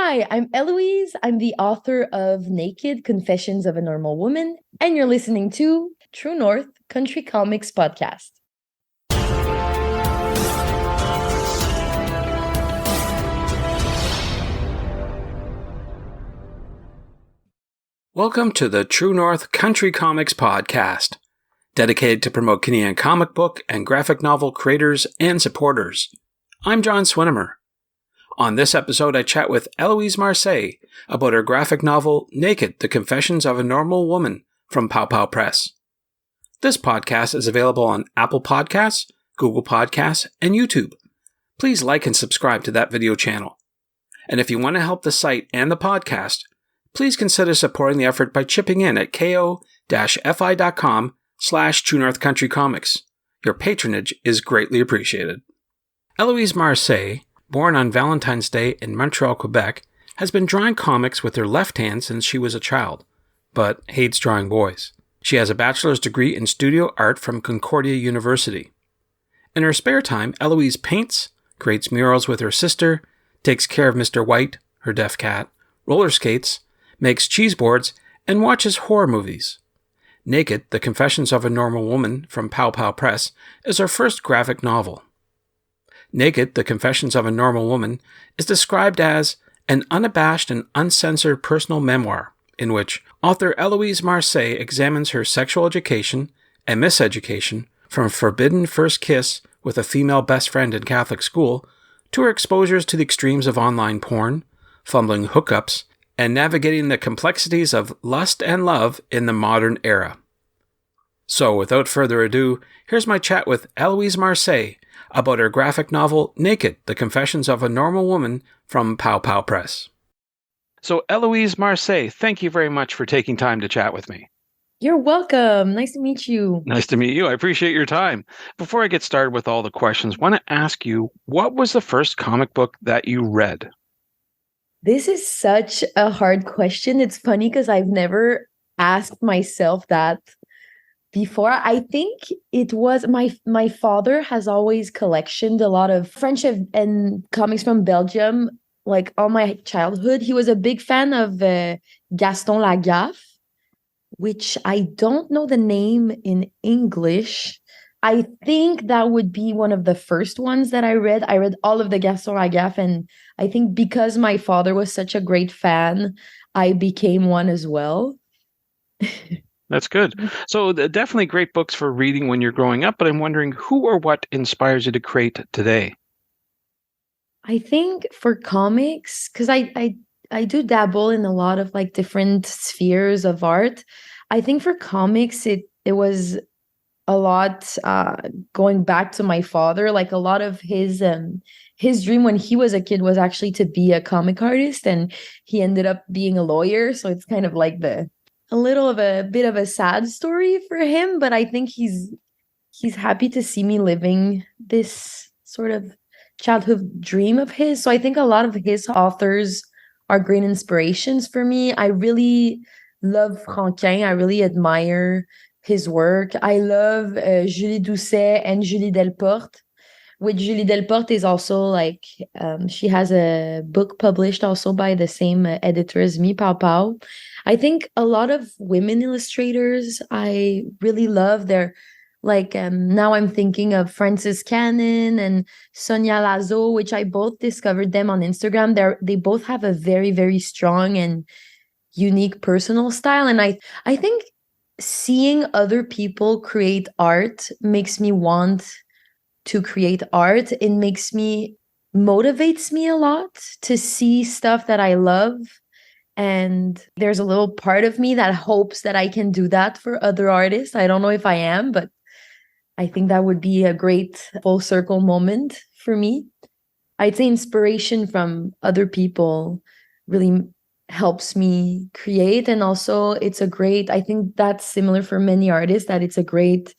Hi, I'm Éloïse. I'm the author of Naked: Confessions of a Normal Woman, and you're listening to True North Country Comics Podcast. Welcome to the True North Country Comics Podcast, dedicated to promote Canadian comic book and graphic novel creators and supporters. I'm John Swinimer. On this episode, I chat with Éloïse Marseille about her graphic novel, Naked: The Confessions of a Normal Woman from Pow Pow Press. This podcast is available on Apple Podcasts, Google Podcasts, and YouTube. Please like and subscribe to that video channel. And if you want to help the site and the podcast, please consider supporting the effort by chipping in at ko-fi.com/True North Country Comics. Your patronage is greatly appreciated. Éloïse Marseille, born on Valentine's Day in Montreal, Quebec, has been drawing comics with her left hand since she was a child, but hates drawing boys. She has a bachelor's degree in studio art from Concordia University. In her spare time, Éloïse paints, creates murals with her sister, takes care of Mr. White, her deaf cat, roller skates, makes cheese boards, and watches horror movies. Naked: The Confessions of a Normal Woman from Pow Pow Press is her first graphic novel. Naked: The Confessions of a Normal Woman is described as an unabashed and uncensored personal memoir in which author Éloïse Marseille examines her sexual education and miseducation from a forbidden first kiss with a female best friend in Catholic school to her exposures to the extremes of online porn, fumbling hookups, and navigating the complexities of lust and love in the modern era. So, without further ado, here's my chat with Éloïse Marseille about her graphic novel, Naked: The Confessions of a Normal Woman from Pow Pow Press. So, Éloïse Marseille, thank you very much for taking time to chat with me. You're welcome. Nice to meet you. Nice to meet you. I appreciate your time. Before I get started with all the questions, I want to ask you, what was the first comic book that you read? This is such a hard question. It's funny because I've never asked myself that before. I think it was my father has always collectioned a lot of French and comics from Belgium, like all my childhood. He was a big fan of Gaston Lagaffe, which I don't know the name in English. I think that would be one of the first ones that I read. I read all of the Gaston Lagaffe, and I think because my father was such a great fan, I became one as well. That's good. So definitely great books for reading when you're growing up, but I'm wondering who or what inspires you to create today? I think for comics, because I do dabble in a lot of like different spheres of art. I think for comics, it was a lot going back to my father. Like a lot of his dream when he was a kid was actually to be a comic artist, and he ended up being a lawyer. So it's kind of like a little of a bit of a sad story for him, but I think he's happy to see me living this sort of childhood dream of his. So I think a lot of his authors are great inspirations for me. I really love Franquin. I really admire his work. I love Julie Doucet and Julie Delporte, which Julie Delporte is also like, she has a book published also by the same editor as me, Pow Pow. I think a lot of women illustrators I really love. They're like, now I'm thinking of Frances Cannon and Sonia Lazo, which I both discovered them on Instagram. They both have a very, very strong and unique personal style. And I think seeing other people create art makes me want to create art. It motivates me a lot to see stuff that I love. And there's a little part of me that hopes that I can do that for other artists. I don't know if I am, but I think that would be a great full circle moment for me. I'd say inspiration from other people really helps me create. And also I think that's similar for many artists, that it's a great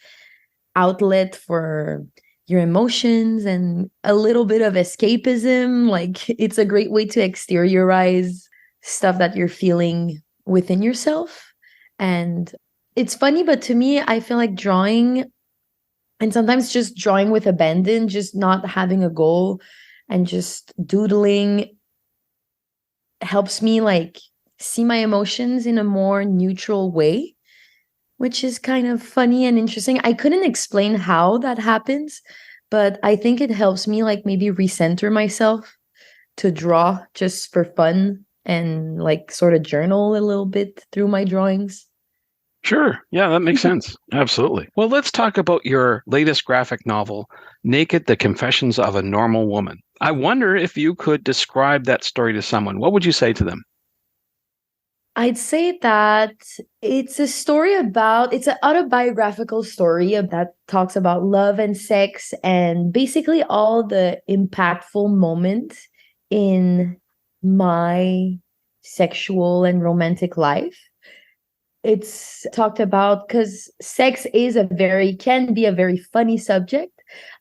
outlet for your emotions and a little bit of escapism. Like it's a great way to exteriorize stuff that you're feeling within yourself. And it's funny, but to me, I feel like drawing, and sometimes just drawing with abandon, just not having a goal and just doodling helps me like see my emotions in a more neutral way, which is kind of funny and interesting. I couldn't explain how that happens, but I think it helps me like maybe recenter myself to draw just for fun and like sort of journal a little bit through my drawings. Sure. Yeah, that makes sense. Absolutely. Well, let's talk about your latest graphic novel, Naked: The Confessions of a Normal Woman. I wonder if you could describe that story to someone. What would you say to them? I'd say that it's a story about, it's an autobiographical story that talks about love and sex and basically all the impactful moments in my sexual and romantic life. It's talked about because sex is can be a very funny subject.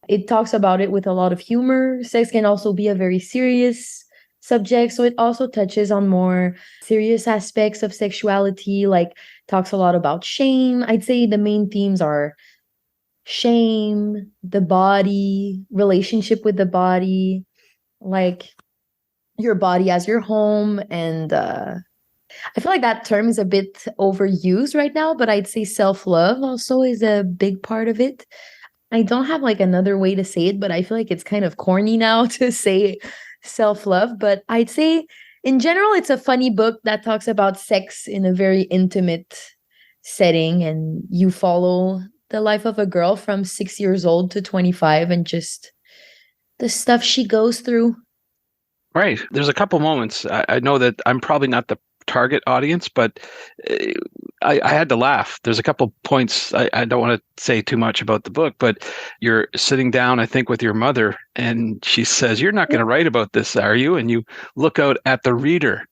It talks about it with a lot of humor. Sex can also be a very serious subject. So it also touches on more serious aspects of sexuality, like talks a lot about shame. I'd say the main themes are shame, the body, relationship with the body, like your body as your home. And I feel like that term is a bit overused right now, but I'd say self-love also is a big part of it. I don't have like another way to say it, but I feel like it's kind of corny now to say self-love. But I'd say in general, it's a funny book that talks about sex in a very intimate setting. And you follow the life of a girl from 6 years old to 25 and just the stuff she goes through. Right. There's a couple moments. I know that I'm probably not the target audience, but I had to laugh. There's a couple points. I don't want to say too much about the book, but you're sitting down, I think, with your mother, and she says, "You're not going to write about this, are you?" And you look out at the reader.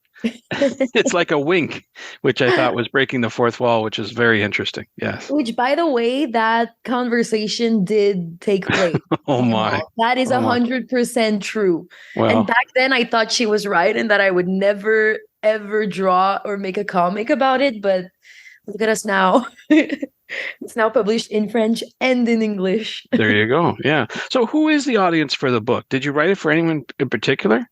It's like a wink, which I thought was breaking the fourth wall, which is very interesting. Yes. Which, by the way, that conversation did take place. Oh my. That is Oh my. 100% true. Well, And back then I thought she was right and that I would never, ever draw or make a comic about it. But look at us now. It's now published in French and in English. there you go. Yeah. So who is the audience for the book? Did you write it for anyone in particular?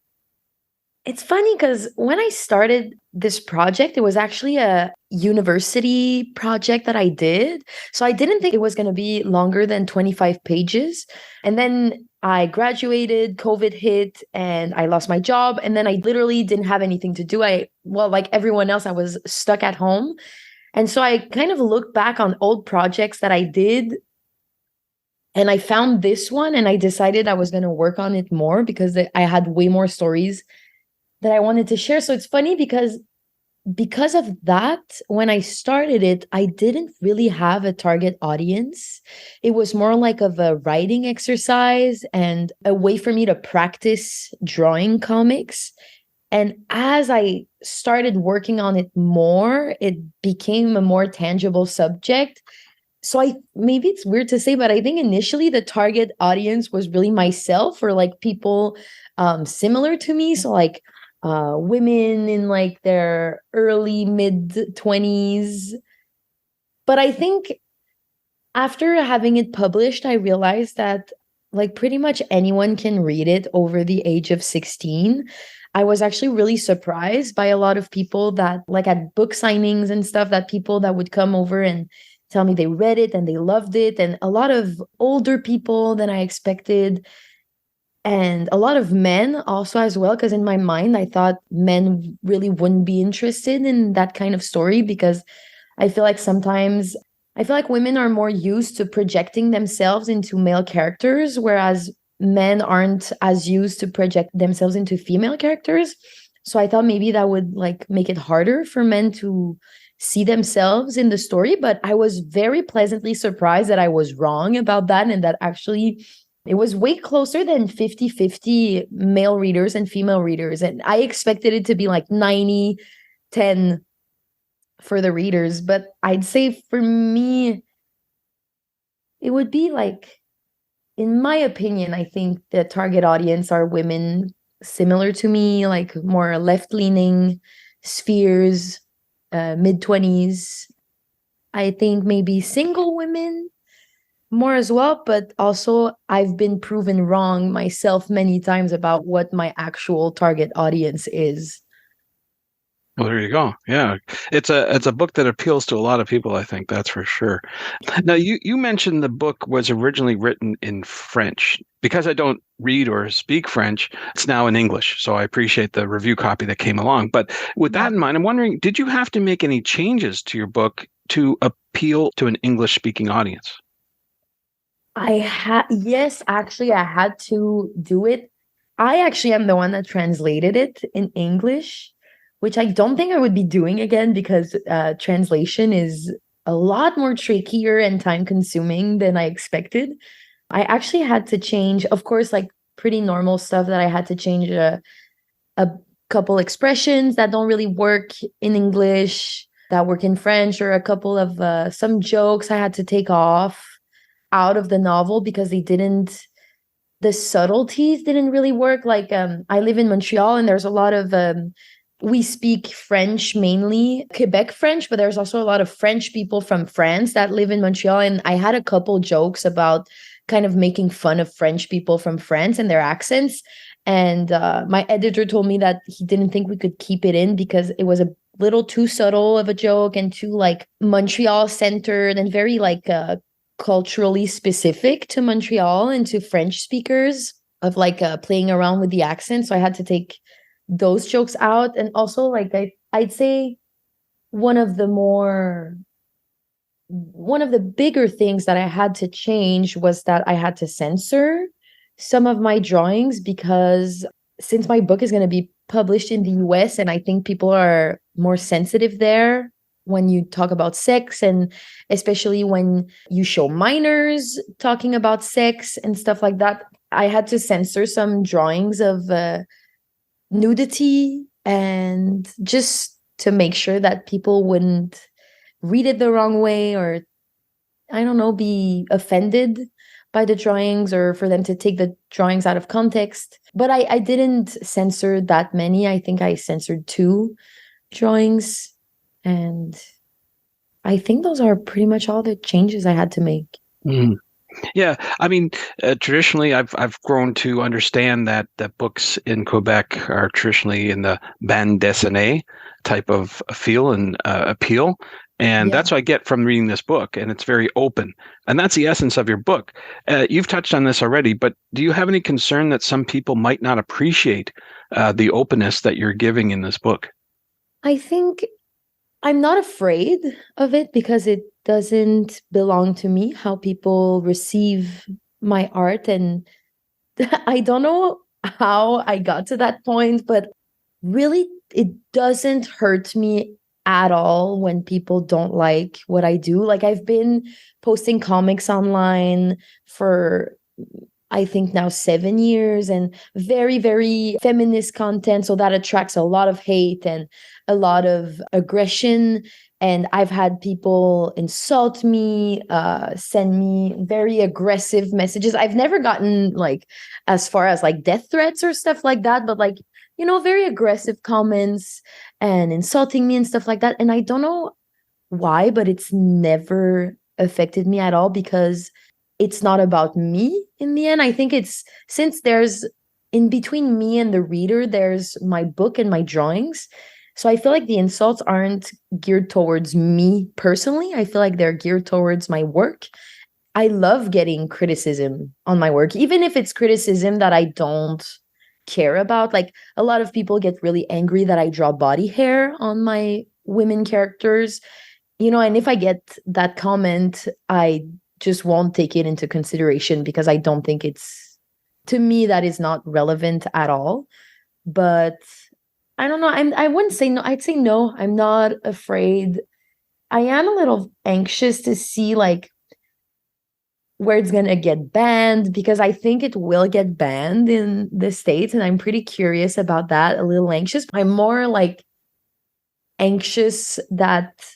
It's funny because when I started this project, it was actually a university project that I did. So I didn't think it was going to be longer than 25 pages. And then I graduated, COVID hit, and I lost my job. And then I literally didn't have anything to do. Like everyone else, I was stuck at home. And so I kind of looked back on old projects that I did. And I found this one and I decided I was going to work on it more because I had way more stories that I wanted to share. So it's funny because of that, when I started it, I didn't really have a target audience. It was more like of a writing exercise and a way for me to practice drawing comics. And as I started working on it more, it became a more tangible subject. So maybe it's weird to say, but I think initially the target audience was really myself or like people similar to me. So like women in like their early mid 20s. But I think after having it published, I realized that like pretty much anyone can read it over the age of 16. I was actually really surprised by a lot of people that like at book signings and stuff, that people that would come over and tell me they read it and they loved it, and a lot of older people than I expected. And a lot of men also as well, because in my mind, I thought men really wouldn't be interested in that kind of story because I feel like sometimes I feel like women are more used to projecting themselves into male characters, whereas men aren't as used to project themselves into female characters. So I thought maybe that would like make it harder for men to see themselves in the story. But I was very pleasantly surprised that I was wrong about that and that actually it was way closer than 50-50 male readers and female readers. And I expected it to be like 90-10 for the readers. But I'd say for me, it would be like, in my opinion, I think the target audience are women similar to me, like more left-leaning spheres, mid-20s. I think maybe single women more as well, but also I've been proven wrong myself many times about what my actual target audience is. Well, there you go. Yeah, it's a book that appeals to a lot of people. I think that's for sure. Now, you mentioned the book was originally written in French. Because I don't read or speak French, it's now in English. So I appreciate the review copy that came along. But with Yeah. that in mind, I'm wondering, did you have to make any changes to your book to appeal to an English speaking audience? Yes, actually, I had to do it. I actually am the one that translated it in English, which I don't think I would be doing again because translation is a lot more trickier and time consuming than I expected. I actually had to change, of course, like pretty normal stuff that I had to change a couple expressions that don't really work in English that work in French, or a couple of some jokes I had to take off out of the novel because the subtleties didn't really work. Like I live in Montreal and there's a lot of we speak French, mainly Quebec French, but there's also a lot of French people from France that live in Montreal. And I had a couple jokes about kind of making fun of French people from France and their accents. And my editor told me that he didn't think we could keep it in because it was a little too subtle of a joke and too like Montreal centered and very like culturally specific to Montreal and to French speakers, of like playing around with the accent. So I had to take those jokes out. And also like I'd say one of the more one of the bigger things that I had to change was that I had to censor some of my drawings because since my book is going to be published in the US, and I think people are more sensitive there when you talk about sex, and especially when you show minors talking about sex and stuff like that, I had to censor some drawings of nudity, and just to make sure that people wouldn't read it the wrong way, or I don't know, be offended by the drawings, or for them to take the drawings out of context. But I didn't censor that many. I think I censored 2 drawings. And I think those are pretty much all the changes I had to make. Mhm. Yeah, I mean, traditionally, I've grown to understand that books in Quebec are traditionally in the bande dessinée type of feel and appeal, and Yeah. that's what I get from reading this book. And it's very open, and that's the essence of your book. You've touched on this already, but do you have any concern that some people might not appreciate the openness that you're giving in this book? I think I'm not afraid of it because it doesn't belong to me how people receive my art. And I don't know how I got to that point, but really, it doesn't hurt me at all when people don't like what I do. Like, I've been posting comics online for, I think now 7 years, and very, very feminist content. So that attracts a lot of hate and a lot of aggression. And I've had people insult me, send me very aggressive messages. I've never gotten like as far as like death threats or stuff like that, but like, very aggressive comments and insulting me and stuff like that. And I don't know why, but it's never affected me at all because it's not about me in the end. I think it's since there's in between me and the reader, there's my book and my drawings. So I feel like the insults aren't geared towards me personally. I feel like they're geared towards my work. I love getting criticism on my work, even if it's criticism that I don't care about. Like a lot of people get really angry that I draw body hair on my women characters, and if I get that comment, I just won't take it into consideration because I don't think to me, that is not relevant at all. But I don't know. I wouldn't say no. I'd say no. I'm not afraid. I am a little anxious to see like where it's gonna get banned because I think it will get banned in the States, and I'm pretty curious about that. A little anxious. I'm more like anxious that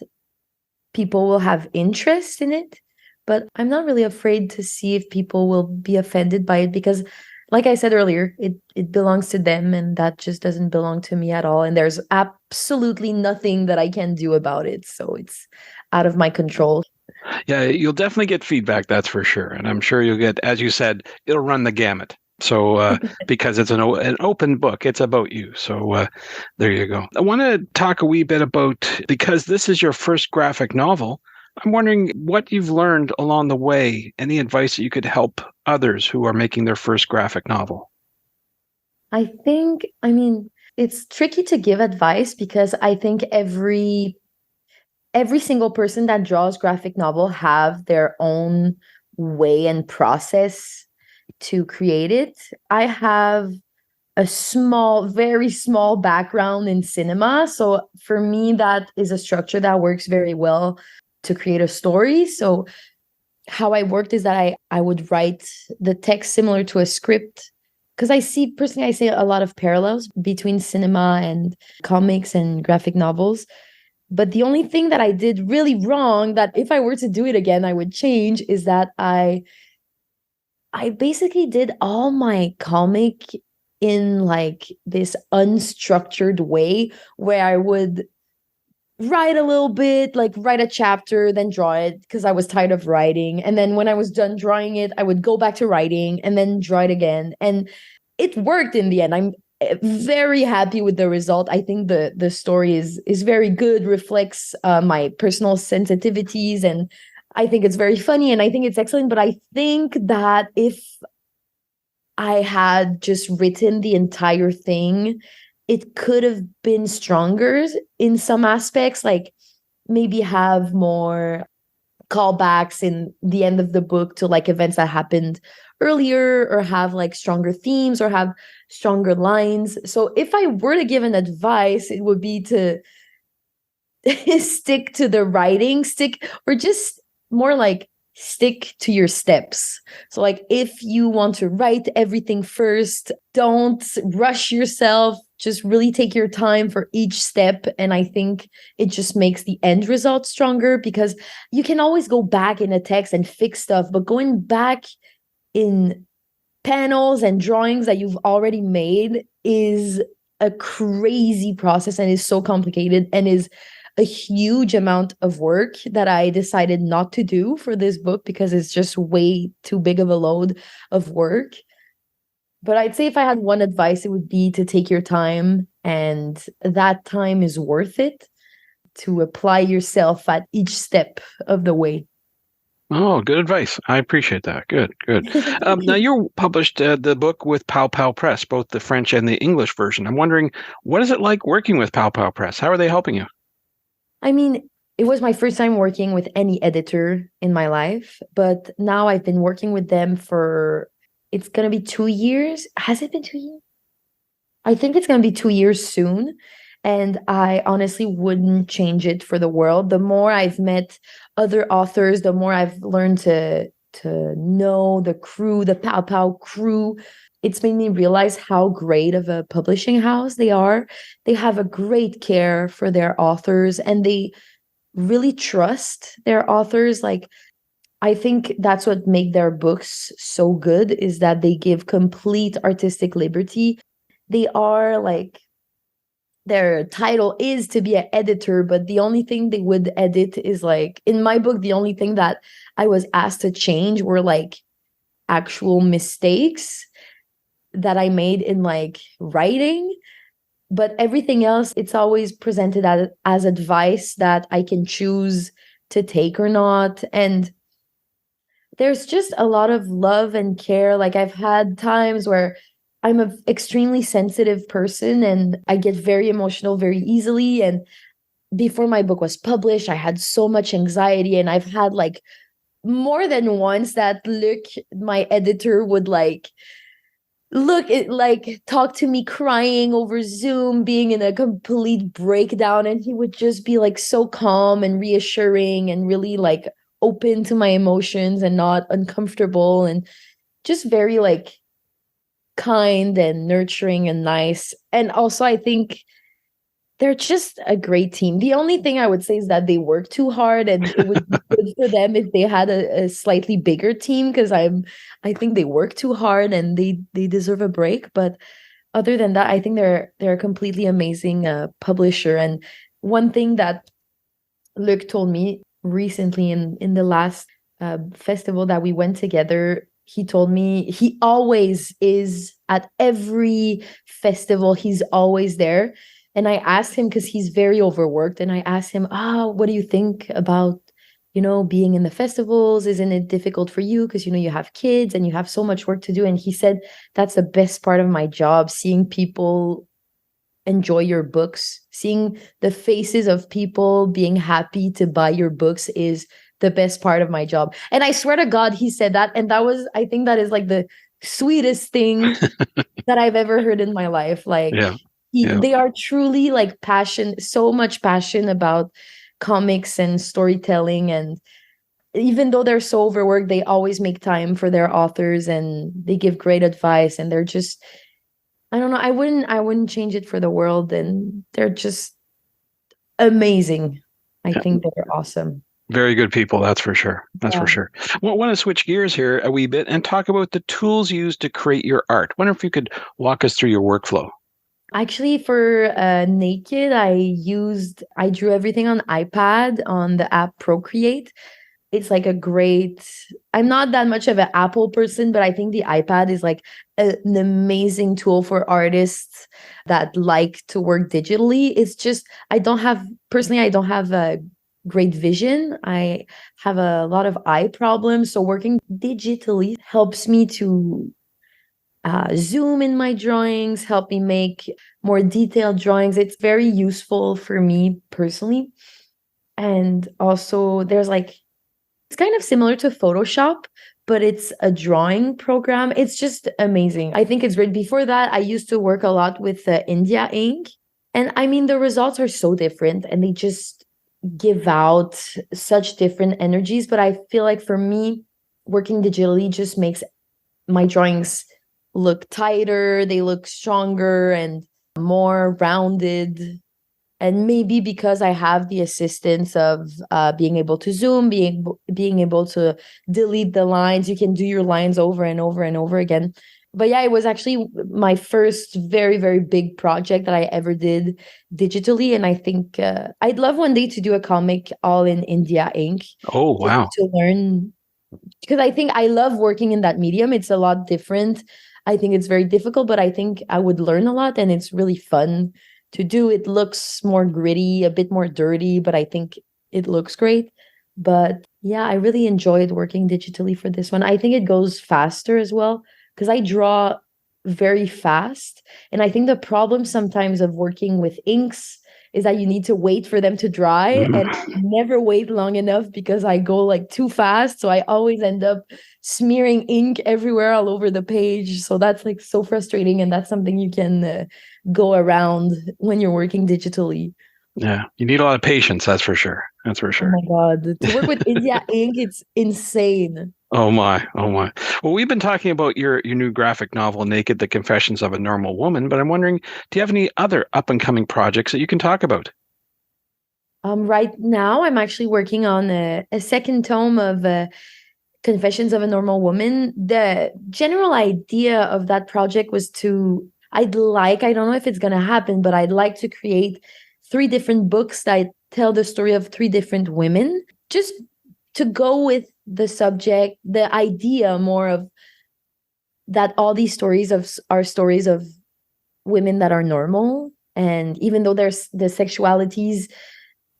people will have interest in it, but I'm not really afraid to see if people will be offended by it because like I said earlier, it belongs to them, and that just doesn't belong to me at all, and there's absolutely nothing that I can do about it, so it's out of my control. Yeah, you'll definitely get feedback, that's for sure. And I'm sure you'll get, as you said, it'll run the gamut. So because it's an open book, it's about you. So there you go. I want to talk a wee bit about, because this is your first graphic novel, I'm wondering what you've learned along the way, any advice that you could help others who are making their first graphic novel. I mean, it's tricky to give advice because I think every single person that draws graphic novel have their own way and process to create it. I have a very small background in cinema. So for me, that is a structure that works very well to create a story. So how I worked is that I would write the text similar to a script, because I see a lot of parallels between cinema and comics and graphic novels. But the only thing that I did really wrong, that if I were to do it again, I would change, is that I basically did all my comic in like this unstructured way, where I would write a little bit, like write a chapter, then draw it because I was tired of writing. And then when I was done drawing it, I would go back to writing and then draw it again. And it worked in the end. I'm very happy with the result. I think the story is very good, reflects my personal sensitivities, and I think it's very funny and I think it's excellent. But I think that if I had just written the entire thing, it could have been stronger in some aspects, like maybe have more callbacks in the end of the book to like events that happened earlier, or have like stronger themes or have stronger lines. So if I were to give an advice, it would be to stick to the writing, or just more like stick to your steps. So like if you want to write everything first, don't rush yourself, just really take your time for each step. And I think it just makes the end result stronger, because you can always go back in a text and fix stuff, but going back in panels and drawings that you've already made is a crazy process and is so complicated and is a huge amount of work that I decided not to do for this book because it's just way too big of a load of work. But I'd say if I had one advice, it would be to take your time, and that time is worth it, to apply yourself at each step of the way. Oh, good advice. I appreciate that. Good, good. Now, you published the book with Pow Pow Press, both the French and the English version. I'm wondering, what is it like working with Pow Pow Press? How are they helping you? I mean, it was my first time working with any editor in my life, but now I've been working with them for, it's going to be 2 years. Has it been 2 years? I think it's going to be 2 years soon. And I honestly wouldn't change it for the world. The more I've met other authors, the more I've learned to know the crew, the Pow Pow crew. It's made me realize how great of a publishing house they are. They have a great care for their authors, and they really trust their authors. Like, I think that's what makes their books so good, is that they give complete artistic liberty. They are like, their title is to be an editor, but the only thing they would edit is like, in my book, the only thing that I was asked to change were like actual mistakes that I made in like writing. But everything else, it's always presented as advice that I can choose to take or not. And there's just a lot of love and care. Like, I've had times where I'm an extremely sensitive person and I get very emotional very easily. And before my book was published, I had so much anxiety, and I've had like more than once that Luc, my editor, would like talk to me crying over Zoom, being in a complete breakdown, and he would just be like so calm and reassuring and really like open to my emotions and not uncomfortable, and just very like kind and nurturing and nice. And also, I think they're just a great team. The only thing I would say is that they work too hard, and it would be good for them if they had a slightly bigger team, because I think they work too hard and they deserve a break. But other than that, I think they're a completely amazing publisher. And one thing that Luc told me recently in the last festival that we went together, he told me he always is at every festival. He's always there. And I asked him, because he's very overworked, and I asked him, what do you think about, being in the festivals? Isn't it difficult for you? Because, you have kids and you have so much work to do. And he said, that's the best part of my job, seeing people enjoy your books, seeing the faces of people being happy to buy your books is the best part of my job. And I swear to God, he said that. And I think that is like the sweetest thing that I've ever heard in my life. Like, Yeah. Yeah. they are truly like so much passion about comics and storytelling. And even though they're so overworked, they always make time for their authors and they give great advice. And they're just, I don't know, I wouldn't change it for the world. And they're just amazing. I Yeah. think they're awesome. Very good people, that's for sure. That's for sure. Well, want to switch gears here a wee bit and talk about the tools used to create your art. Wonder if you could walk us through your workflow. Actually, for Naked, I drew everything on iPad on the app Procreate. It's like I'm not that much of an Apple person, but I think the iPad is like an amazing tool for artists that like to work digitally. It's just, I don't have a great vision. I have a lot of eye problems. So working digitally helps me to zoom in my drawings, help me make more detailed drawings. It's very useful for me personally. And also, it's kind of similar to Photoshop, but it's a drawing program. It's just amazing. I think it's great. Before that, I used to work a lot with India ink. And I mean, the results are so different and they just give out such different energies. But I feel like for me, working digitally just makes my drawings look tighter, they look stronger and more rounded. And maybe because I have the assistance of being able to zoom, being able to delete the lines, you can do your lines over and over and over again. But yeah, it was actually my first very, very big project that I ever did digitally. And I think I'd love one day to do a comic all in India ink, Oh, just wow. to learn, because I think I love working in that medium. It's a lot different. I think it's very difficult, but I think I would learn a lot and it's really fun to do. It looks more gritty, a bit more dirty, but I think it looks great. But yeah, I really enjoyed working digitally for this one. I think it goes faster as well because I draw very fast. And I think the problem sometimes of working with inks is that you need to wait for them to dry. And I never wait long enough because I go like too fast. So I always end up smearing ink everywhere all over the page. So that's like so frustrating. And that's something you can go around when you're working digitally. Yeah, you need a lot of patience, that's for sure. That's for Oh sure. my God. To work with India ink, it's insane. Oh my, oh my. Well, we've been talking about your new graphic novel, Naked: The Confessions of a Normal Woman, but I'm wondering, do you have any other up and coming projects that you can talk about? Right now, I'm actually working on a second tome of Confessions of a Normal Woman. The general idea of that project was I don't know if it's going to happen, but I'd like to create 3 different books that tell the story of 3 different women, just to go with the subject, the idea more of that all these stories are stories of women that are normal. And even though there's the sexualities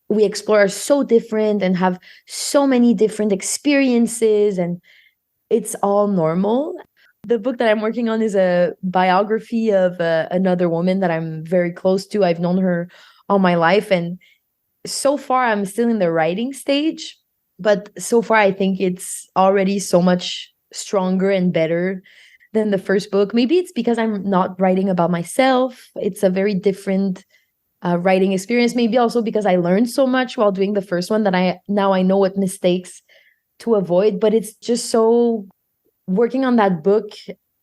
we explore are so different and have so many different experiences, and it's all normal. The book that I'm working on is a biography of another woman that I'm very close to. I've known her all my life, and so far I'm still in the writing stage, but so far I think it's already so much stronger and better than the first book. Maybe it's because I'm not writing about myself. It's a very different writing experience. Maybe also because I learned so much while doing the first one that I know what mistakes to avoid. But it's just so, working on that book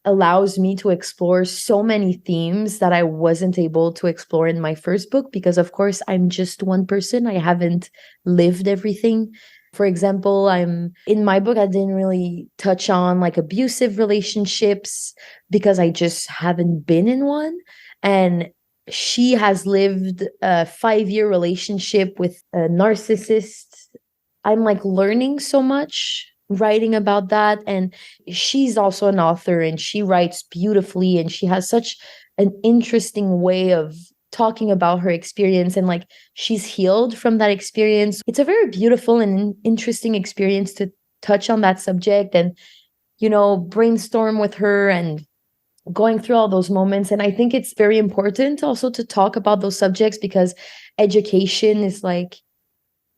allows me to explore so many themes that I wasn't able to explore in my first book, because of course I'm just one person. I haven't lived everything. For example, in my book, I didn't really touch on like abusive relationships because I just haven't been in one. And she has lived a 5-year relationship with a narcissist. I'm like learning so much writing about that. And she's also an author and she writes beautifully and she has such an interesting way of talking about her experience, and like she's healed from that experience. It's a very beautiful and interesting experience to touch on that subject and, brainstorm with her and going through all those moments. And I think it's very important also to talk about those subjects because education is like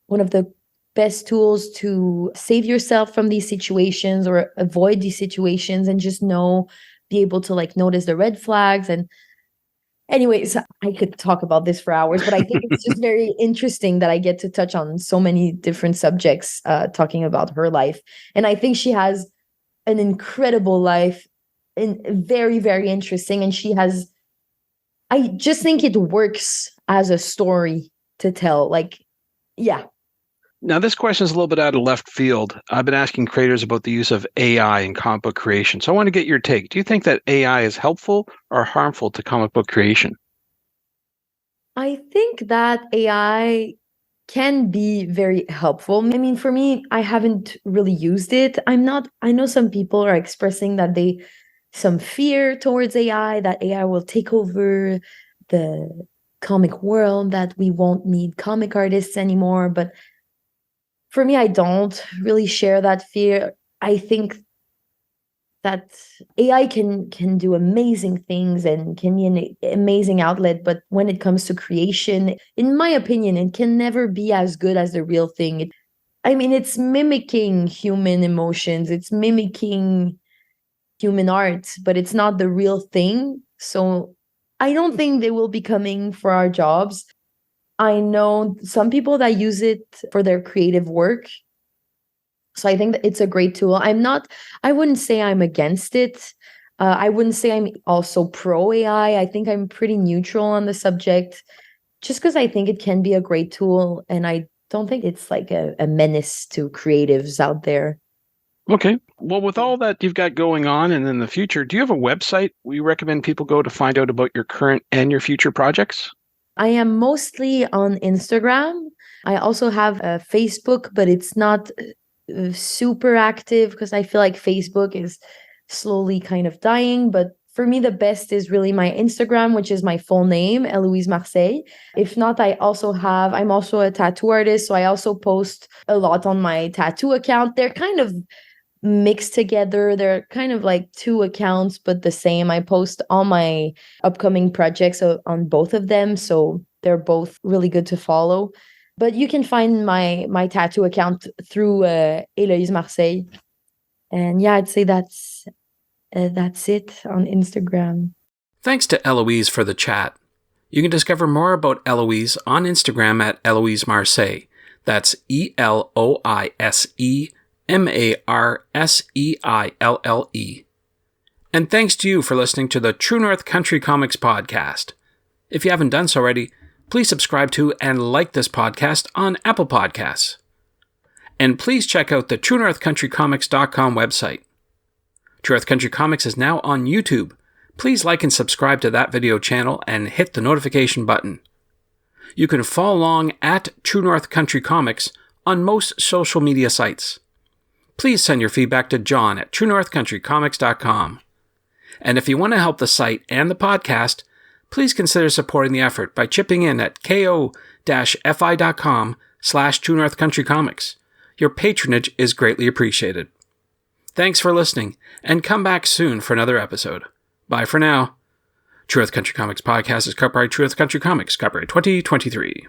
one of the best tools to save yourself from these situations or avoid these situations, and just be able to like notice the red flags. And anyways, I could talk about this for hours, but I think it's just very interesting that I get to touch on so many different subjects, talking about her life. And I think she has an incredible life and very, very interesting. And I just think it works as a story to tell. Like, yeah. Now, this question is a little bit out of left field. I've been asking creators about the use of AI in comic book creation. So I want to get your take. Do you think that AI is helpful or harmful to comic book creation? I think that AI can be very helpful. I mean, for me, I haven't really used it. I know some people are expressing that some fear towards AI, that AI will take over the comic world, that we won't need comic artists anymore. But for me, I don't really share that fear. I think that AI can do amazing things and can be an amazing outlet, but when it comes to creation, in my opinion, it can never be as good as the real thing. It's mimicking human emotions, it's mimicking human art, but it's not the real thing. So I don't think they will be coming for our jobs. I know some people that use it for their creative work. So I think that it's a great tool. I wouldn't say I'm against it. I wouldn't say I'm also pro AI. I think I'm pretty neutral on the subject just because I think it can be a great tool. And I don't think it's like a menace to creatives out there. Okay. Well, with all that you've got going on and in the future, do you have a website we recommend people go to find out about your current and your future projects? I am mostly on Instagram. I also have a Facebook, but it's not super active because I feel like Facebook is slowly kind of dying. But for me, the best is really my Instagram, which is my full name, Éloïse Marseille. If not, I'm also a tattoo artist. So I also post a lot on my tattoo account. They're kind of mixed together. They're kind of like two accounts, but the same. I post all my upcoming projects on both of them. So they're both really good to follow. But you can find my tattoo account through Éloïse Marseille. And yeah, I'd say that's it on Instagram. Thanks to Éloïse for the chat. You can discover more about Éloïse on Instagram at Éloïse Marseille. That's ELOISE MARSEILLE. And thanks to you for listening to the True North Country Comics podcast. If you haven't done so already, please subscribe to and like this podcast on Apple Podcasts. And please check out the TrueNorthCountryComics.com website. True North Country Comics is now on YouTube. Please like and subscribe to that video channel and hit the notification button. You can follow along at True North Country Comics on most social media sites. Please send your feedback to John at TrueNorthCountryComics.com. And if you want to help the site and the podcast, please consider supporting the effort by chipping in at ko-fi.com/TrueNorthCountryComics. Your patronage is greatly appreciated. Thanks for listening, and come back soon for another episode. Bye for now. True North Country Comics Podcast is copyright True North Country Comics, copyright 2023.